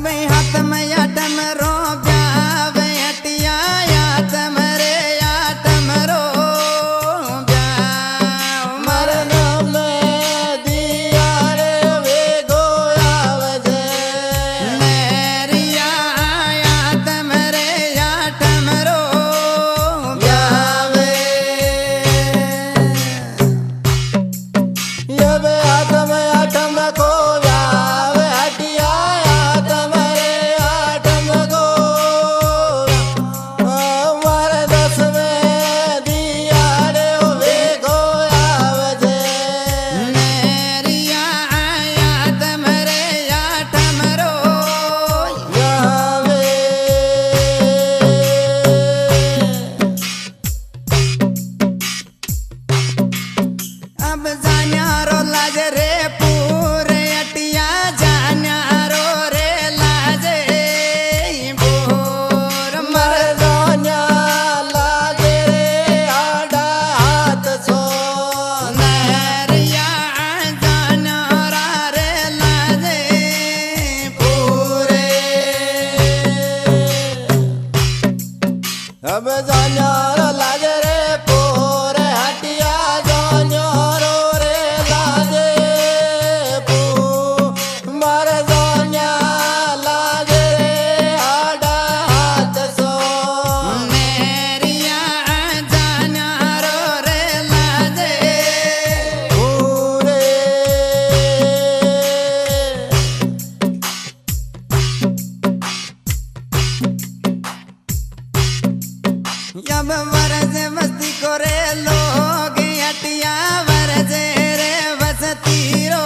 हाथ में आटम रो ब्यावे हटिया आटम रे आटम रो ब्याव मरण में दिया रे वे गोयावजे नेरिया आटम रे आटम रो ब्यावे ये बे आटम आटम को व्यावे हटिया आटम रे आटम को हमारे दस में दिया रे वे गोयावजे नेरिया आटम रे आटम रो यावे अब जान्यारो लाज रे पूरे अटिया जान्यारो रे लाजे बोर मरदान्या लागे रे आडा हाथ सो नरिया जान्यारा रे लाजे पूरे अब जान्यारो लागे रे पोरे हटिया जान्यारो रे लागे पू मारे जान्या लागे रे आडा हाथ सो नेरिया जान्यारो रे लाजे पूरे जब वरजे मस्ती करे लोग अटिया वरजे रे बसती रो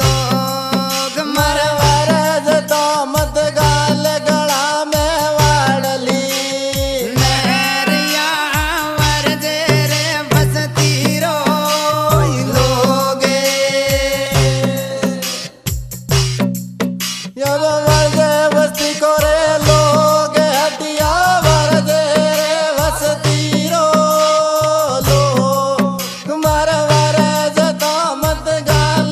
लोग मर वरज तो मत गाल गला में वाड़ली नहरिया वरजे रे बसती रो लोगे जब वरजे बस्ती करे लोग हटिया वरजे रे बस्ती रो लो तुम्हारे वरज तो मत गाल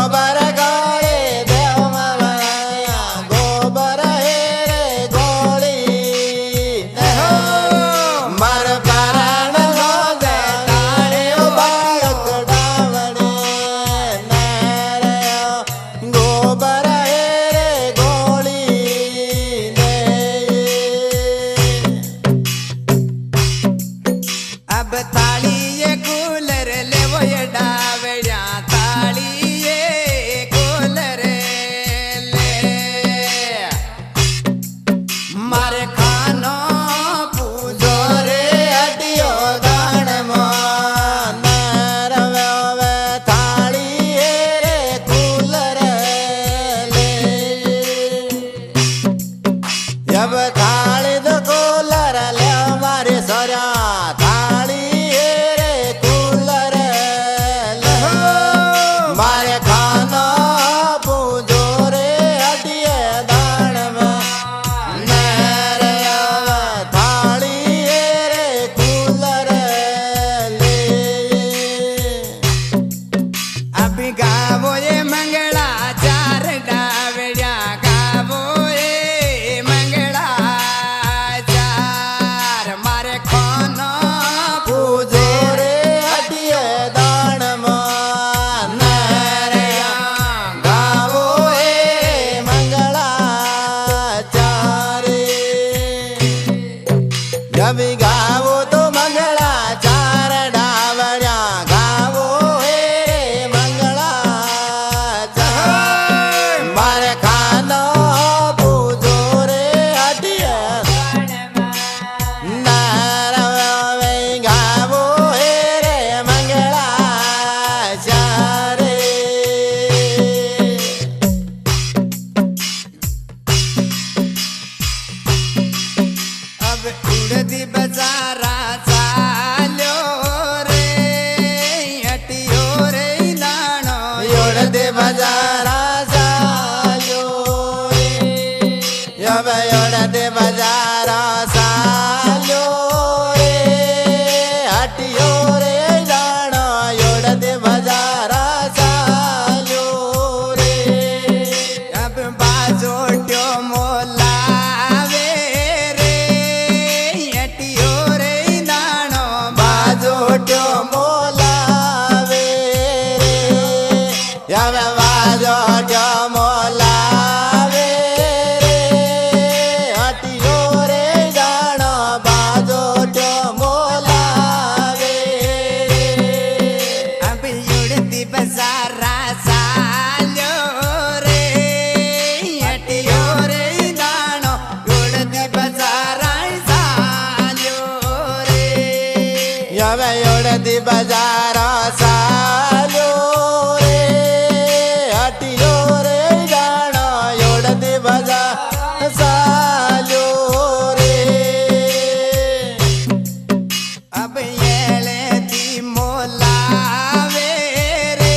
गोबर गाळे देव मवया गोबर हे रे गोळी मर कारण नो दे ताळे बाळक डावणे नेरे गोबर हे रे गोळी अब ताळीये कूलर लेवो ये डावड्या ताळीये कूलर ले मारे खानो पूजो रे हटियो दान नरवे थाली रे कूलर ले जब थाली दो कूलर ले मारे सोरा थाली रे कूलर ले मारे खाना पूजो रे हटिए दान नरे थाली रे कूलर ले अभी गावो ये मंगला चार डावड्या गावो ये मंगला चार मारे खानो पूजो रे हटिए दान नरे गावो हे मंगला चारे जब गावो तो मंगला चार डावड्या गावो हे मंगला चार मारे खानो पूजो रे हटिए नरवे गावो हे रे मंगला चारे अब उड़दी बजारा चाल्यो रे हटियो रे नानो योड़दे बजारा सालो रे जब योड़दे बजारा सालो रे हटियो रे जानो योड़दे बजारा सालो रे अब बाजोट्यो मोलावे रे हटियो रे नानो बाजोट्यो मोलावे रे जब बाजोट्यो मोलावे रे हटियो रे जानो बाजोट्यो मोलावे रे अब उड़दी बजारा चाल्यो रे हटियो रे नानो उड़दी बजारा चाल्यो रे जब योड़दी बजारा सालो रे हटियो रे जानो योड़दी बजारा सालो रे अब येले दी मोलावे रे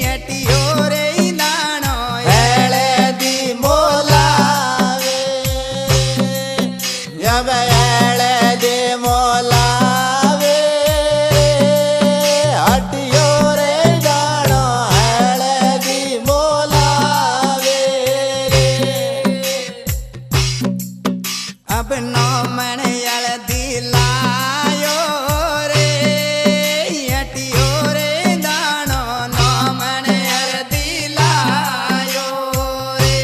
हटियो रे नानो हेले दी मोलावे जब हेले दी मोलावे हटियो रे जानो हेले दी मोलावे रे अब नो मन हल्दी लायो रे हटियो रे नानो नो मन हल्दी लायो रे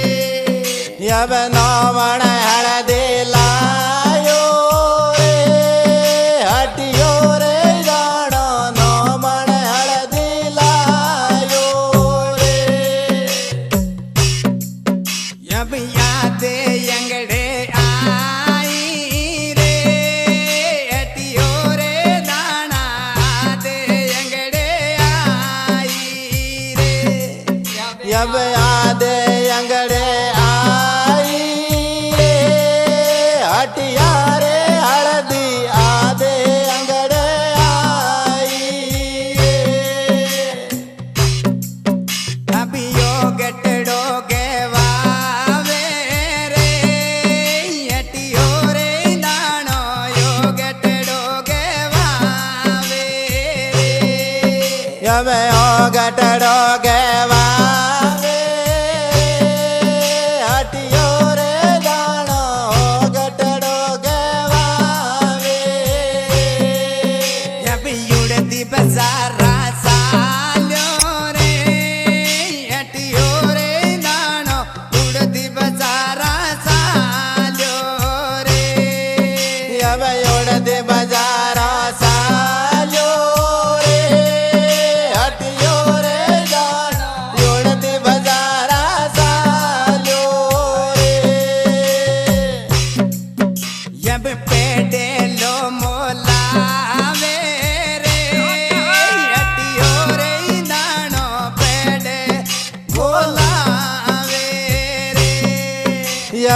जब नौमण हळदी लायो रे हटियो रे जानो नौमण हळदी लायो रे अब याद अंगड़े आई रे हटियो रे नाना दे अंगड़े आई रे जब याद अंगड़े आई रे हटिया रे हळदी आदे अंगड़े आई रे अभी यो गटड़ो के वावे रे हटियो रे नानो यो गटड़ो के वावे रे जब ओ गटड़ो के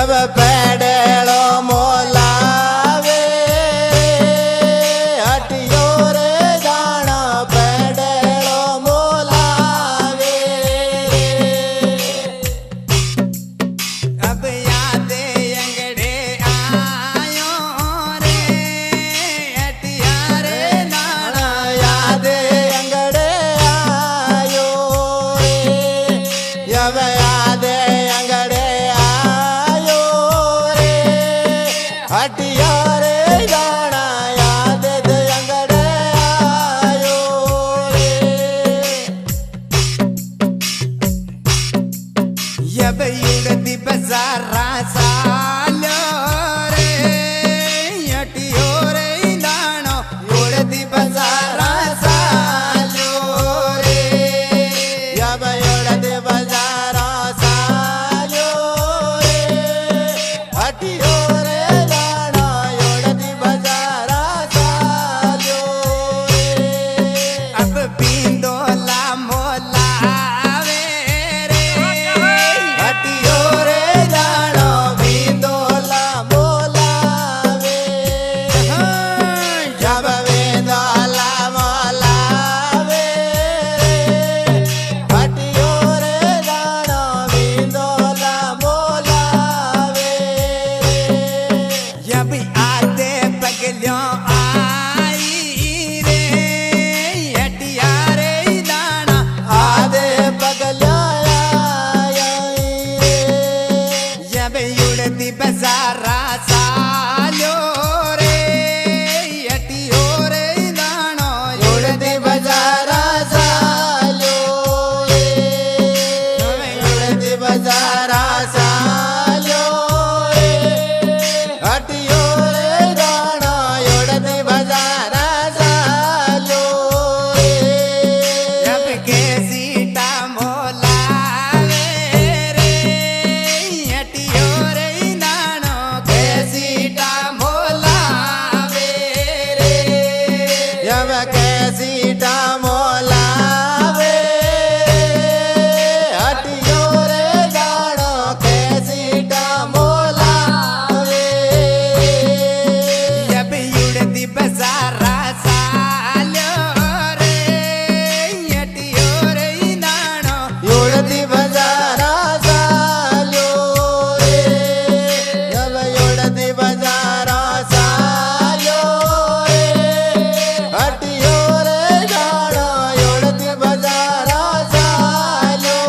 अब पेड़ेलो मोलावे हटियो रे जाना पेड़ेलो मोलावे अब यादे अंगड़े आयो रे हटिया रे नाना याद अंगड़े आयो रे अब याद अंगड़े आयो रे हटिया रे जाना याद अंगड़े आयो रे अब युगति बजारा सालो रे हटियो रे नानो युगति बजारा सालो रे अब योड़द बजारा सालो रे हटियो रे जाना योड़द बजारा सालो रे अब बिंदोला मोलावे रे हटियो रे जानो बिंदोला मोलावे जब बिंदोला मोलावे हटियो रे जानो बिंदोला मोलावे जब आते पगलियों आई रे हटिया रे दाना आदे पगलाया रे जब युड़ती बजारा सालो रे हटियो रे दानो योड़दी बजारा सालो रे योड़दी बजारा सालो रे हटियो रे जाना योड़दी बजारा सालो जब रे के सीता मोलावे रे हटियो रे दानो के सीता मोलावे रे जब कैसी मोलावे हटियो रे जानो कैसी मोलावे जब युड़ती बजारा सालो रे हटियो रे दानो योड़दी बजारा सालो रे जब योड़दी बजारा सालो रे हटियो रे जानो योड़दी बजारा सालो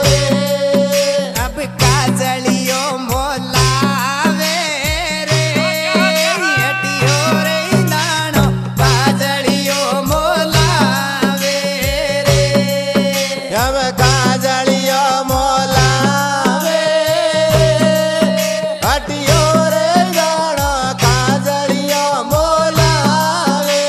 रे अब काजलियो मोलावे रे हटियो रे दानो काजलियो मोलावे रे जब काजलियो मोलावे हटियो रे जानो काजलियो मोलावे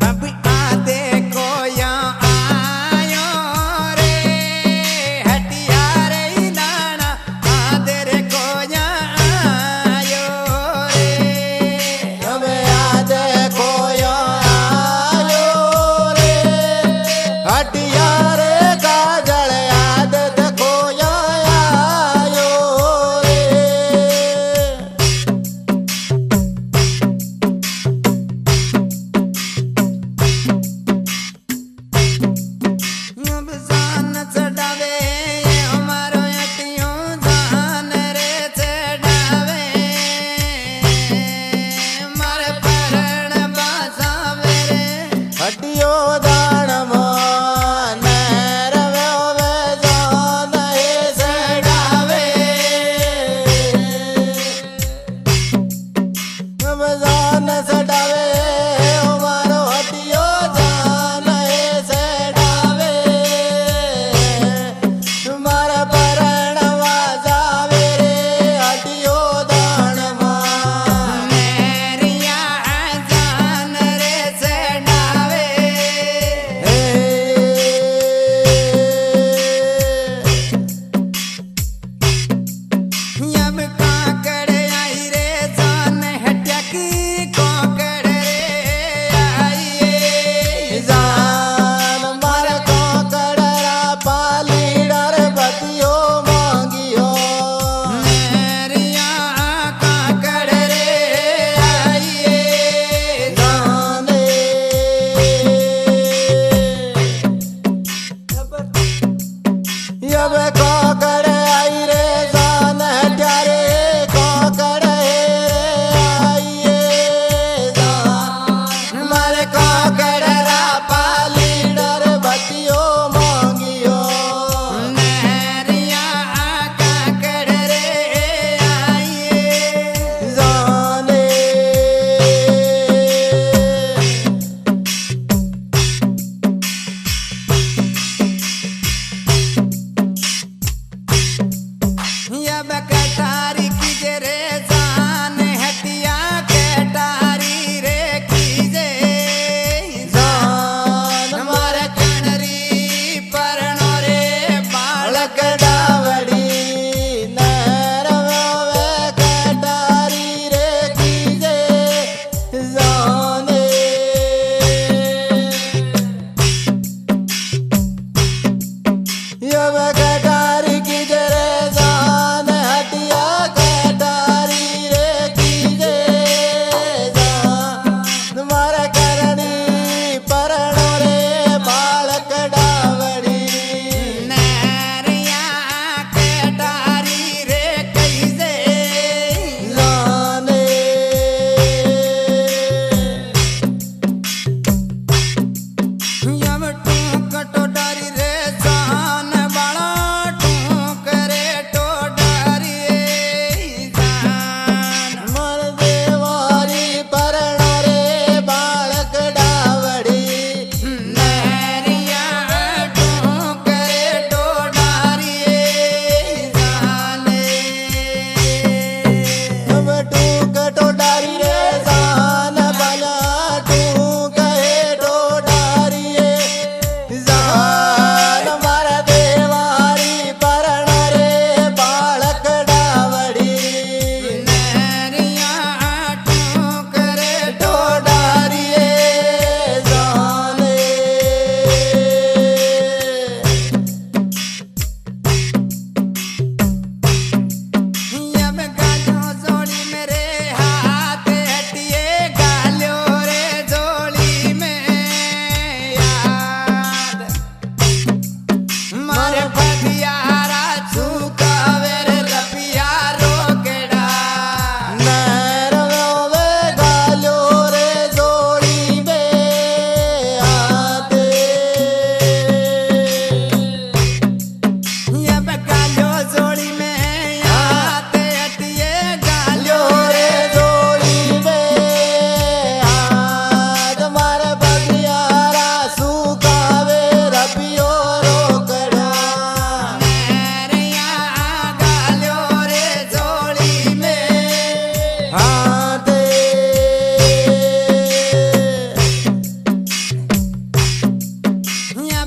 अब आते कोया आयो रे हटिया रे दाना आते रे कोया आयो रे जब याद कोयो आयो रे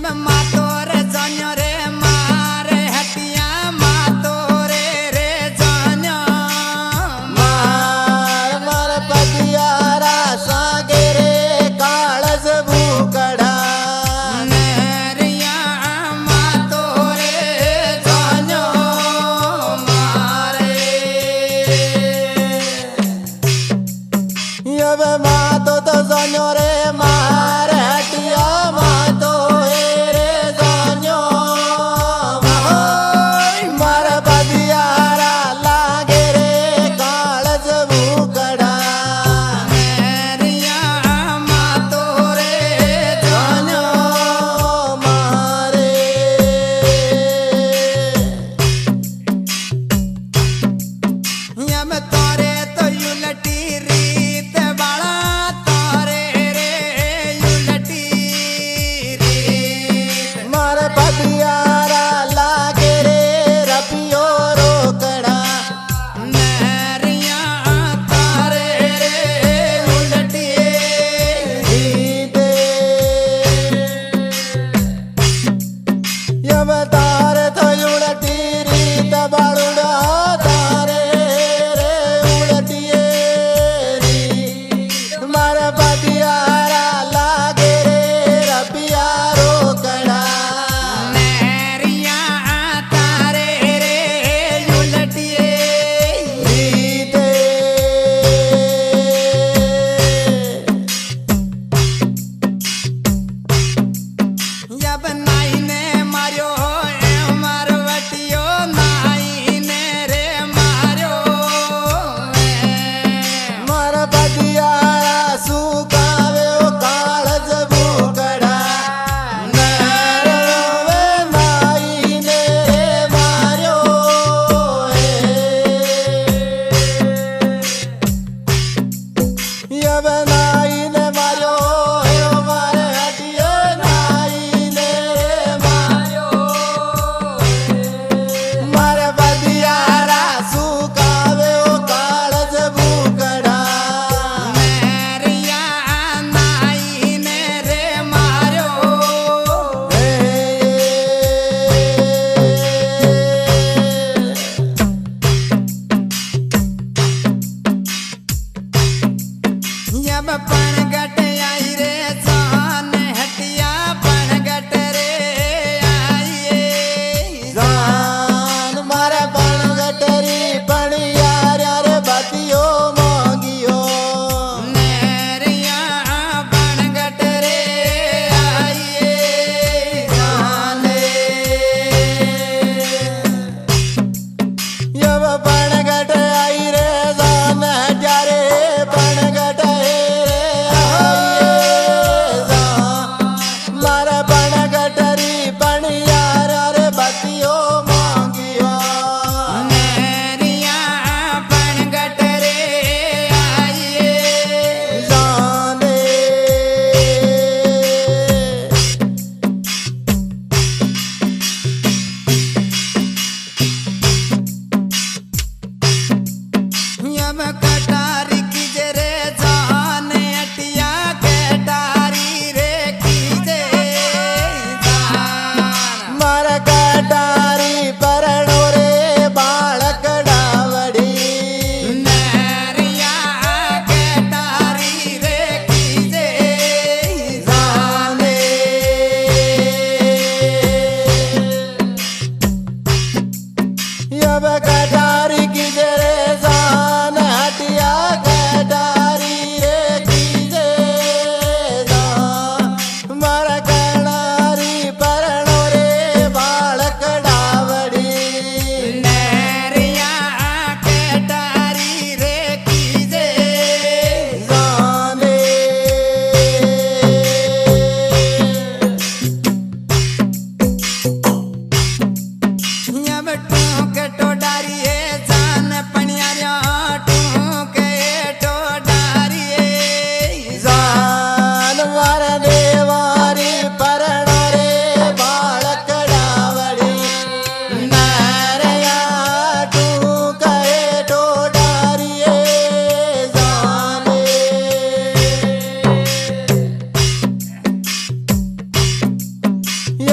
યમ માતો રે જાન્યો રે મારે હટિયા માતો રે જાન્યો માર પદિયારા સાગે રે કાળજ ભૂકડા નેરિયા માતો રે જાન્યો મારે હવે માતો તો જાન્યો રે માર હટિયા માતો રે જાન્યો માર પદિયારા લાગે રે કાળજ ભૂકડા નેરિયા માતો રે જાન્યો મારે યમ તારે તો યુલટી રીત બાળા તારે રે યુલટી રીત માર પદિયારા લાગે રે રપિયો રોકડા નેરિયા તારે રે યુલટી રીતે યમ તારે થયું ઉલટી રીત બાળુડા તારે રે ઉલટીએ રીત માર પદિયારા લાગે રે રપિયા રોકડા નેરિયા તારે રે યુલટી રીતે યબ નાઈને માર્યો એ મારવટીયો નાઈને રે માર્યો માર પદિયારા સુકાવ્યો કાળજ ભૂકડા નરવે નાઈને માર્યો યવ નાઈને માર્યો મારે હટિયો નાઈને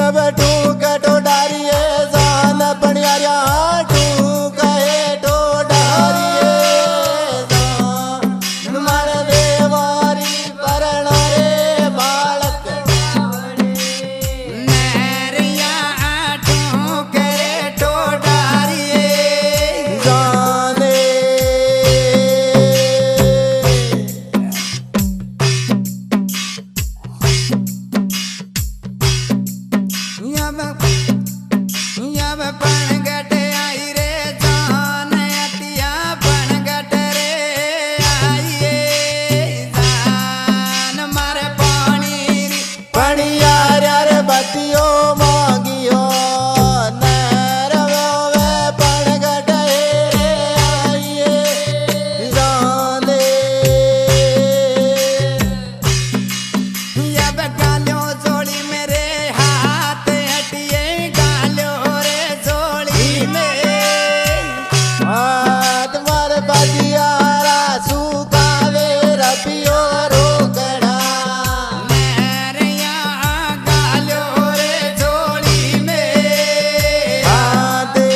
जब टूक टोडारिए जान पणियारिया टूक है टोडारिए जान मार देवारी परण रे बालक नरिया ठोके टोडारिए जाने यब पणगट आई रे जान अतिया पणगट रे आइए जान मारे पानी पणियारा रे बतियो मांगियो नरवे पणगट रे आइए जाने यब गालो जोड़ी मेरे हाथ हटिए गालो रे जोड़ी में तुम्हारे बदियारा सुकावे रबियो रोकड़ा नरिया गालो रे जोड़ी में आदे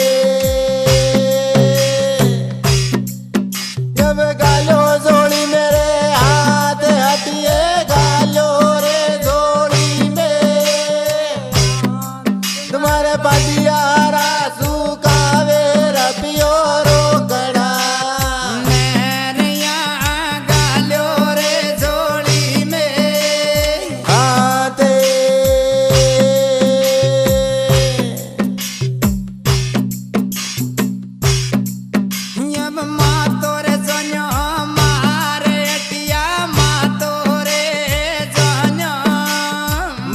जब गालो जोड़ी मेरे हाथ हटिए गालो रे जोड़ी में तुम्हारे बदियारा सुकावे रबियो रोकड़ा नरिया गालो रे जोड़ी में आते यब मातो रे जोन्यो मारे अटिया मातो रे जोन्यो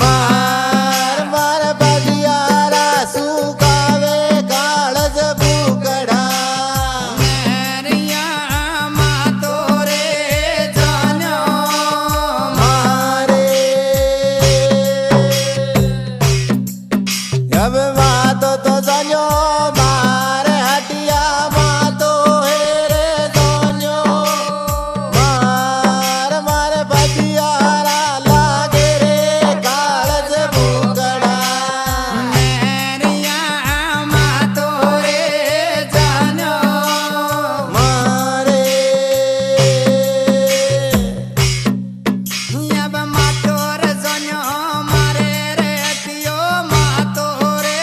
मार मार बदियारा सुकावे काळज बुकड़ा नरिया मातो रे जोन्यो मारे अब मातो तो जान्यो मारे हटिया मातो हे रे जान्यो मार मार बदियारा लागे रे काळज बुकड़ा नरिया मातो रे जोन्यो मारे यब मातो रे जोन्यो मारे रे अटियो मातो रे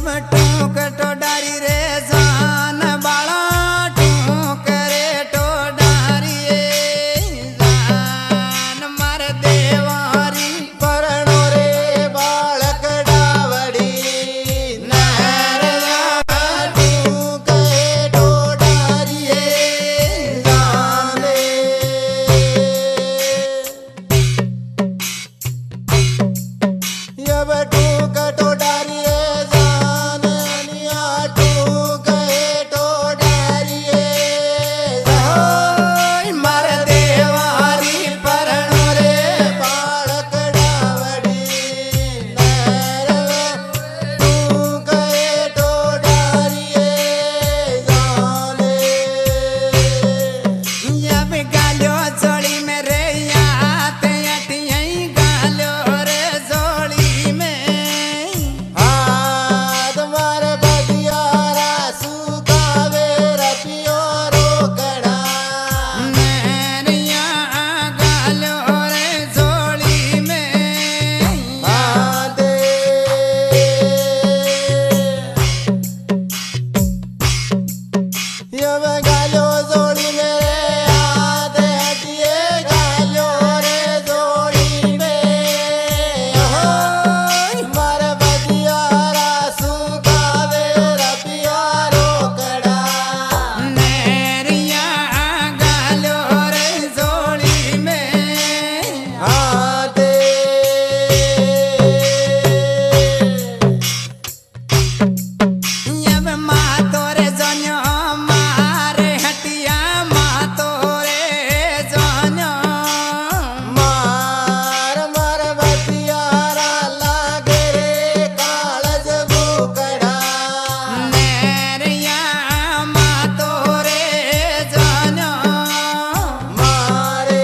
ટૂંક ટોડારી રે જાન બાળા ટૂંક રે ટોડારી જાન માર દેવારી પરણો રે બાળકડાવડી નરવા ટૂંક ટોડારીએ જાને યબ ટૂંક ટોડારીએ જાનનિયા ટૂંક ટોડારીએ ઓય માર દેવારી પરણો રે બાળકડાવડી નરવા ટૂંક ટોડારીએ જાને યબ ગાલ્યો ચોળી મે રે યાત અટિયઈ ગાલ્યો રે ચોળી મે હાથ માર બધિયારા સુકાવે રપિયો રોકડા મેરિયા ગાલ્યો રે ચોળી મે બાદે યવ ગાલ્યો જોડી મે હાથ હટીએ ગાલ્યો રે જોડી મે માર બધિયારા સુકાવે રપિયો રોકડા મેરિયા ગાલ્યો રે ચોળી મે હાથે યબ માતો રે જન્યો મારે હટિયા માતો રે જન્યો માર માર બધિયારા લાગે રે કાળજ ભૂકડા મેરિયા માતો રે જન્યો મારે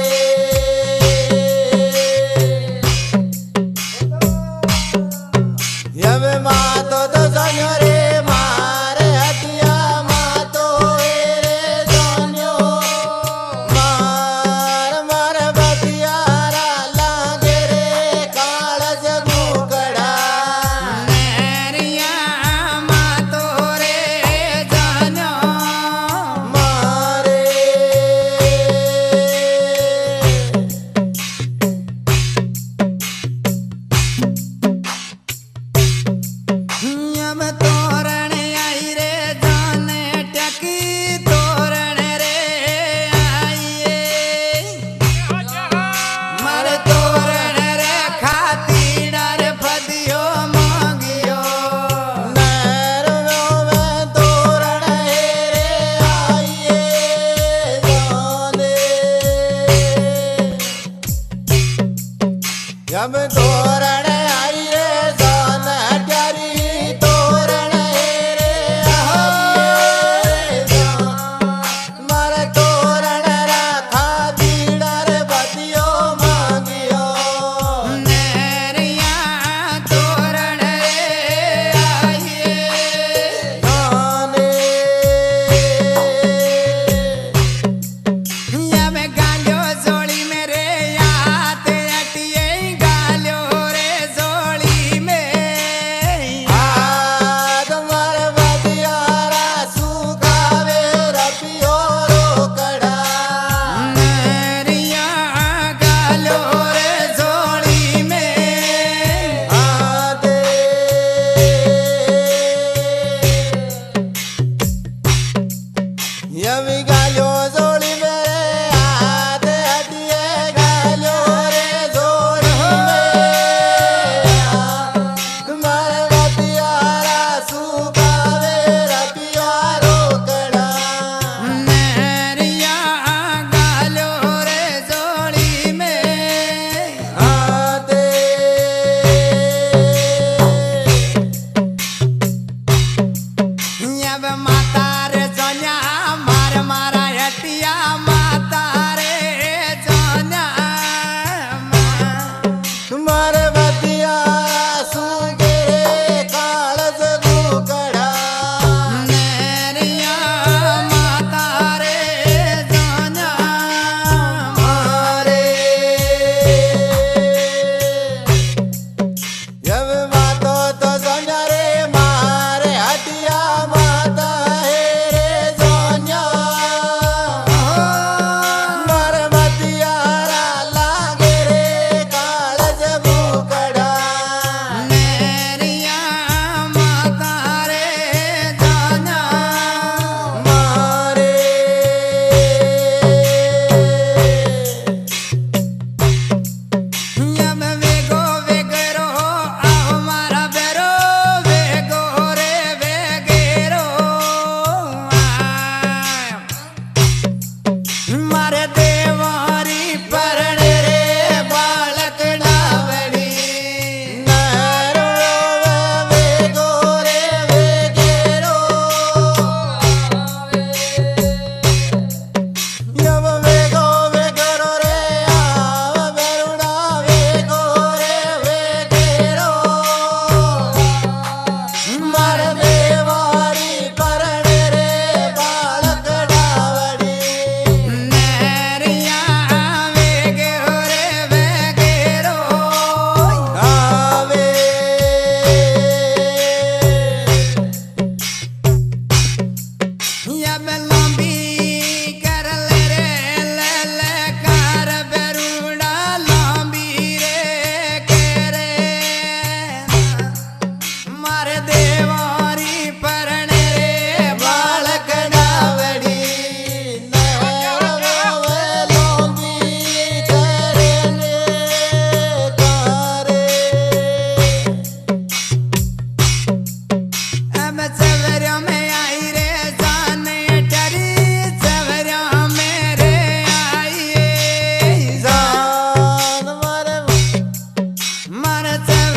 હવે માતો તો જાણ્યો રે મારે હટિયા માતો એ રે જાણ્યો માર માર બધિયારા લાગે રે કાળજ ભૂકડા મેરિયા માતો રે જન્યો મારે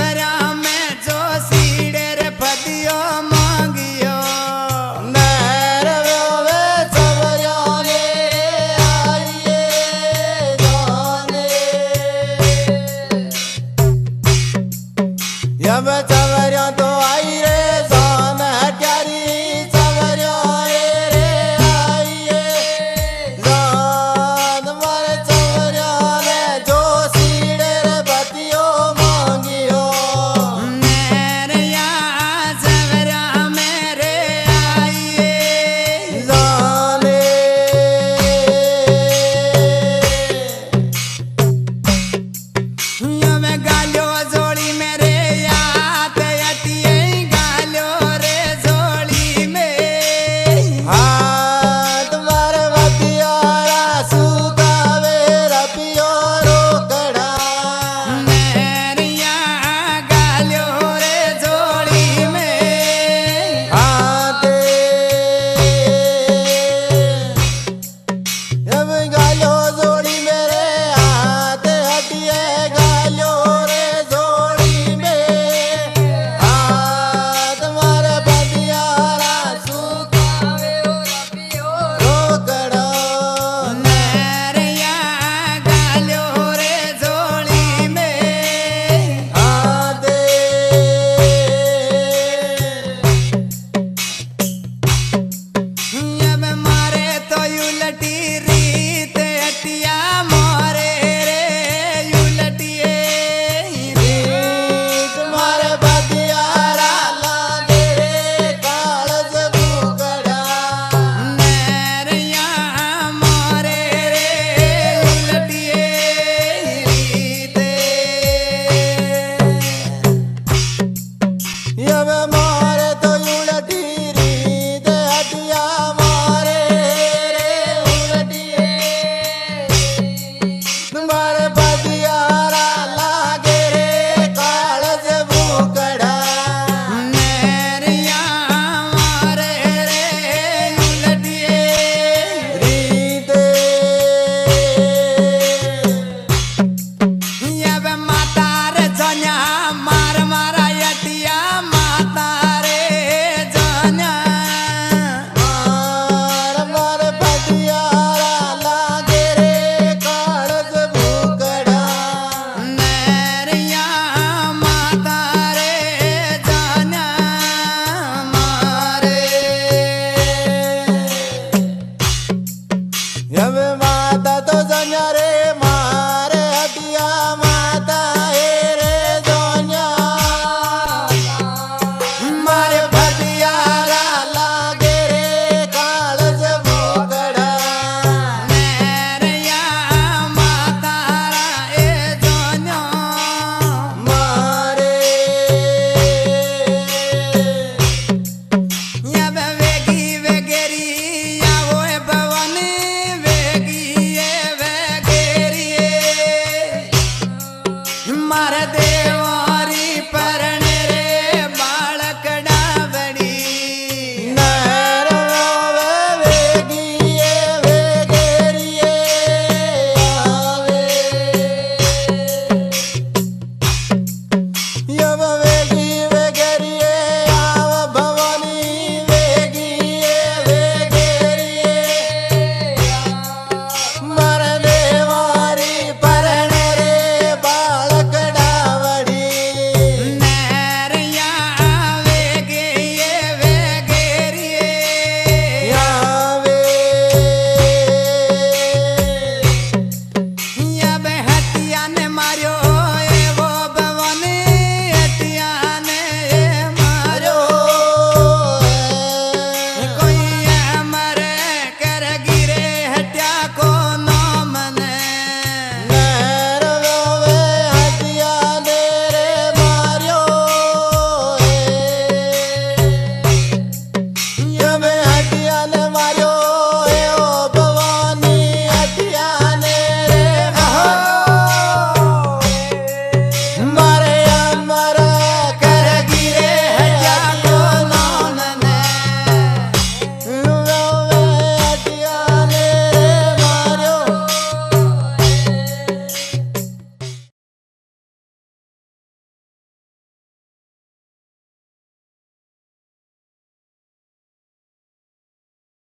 કર્યા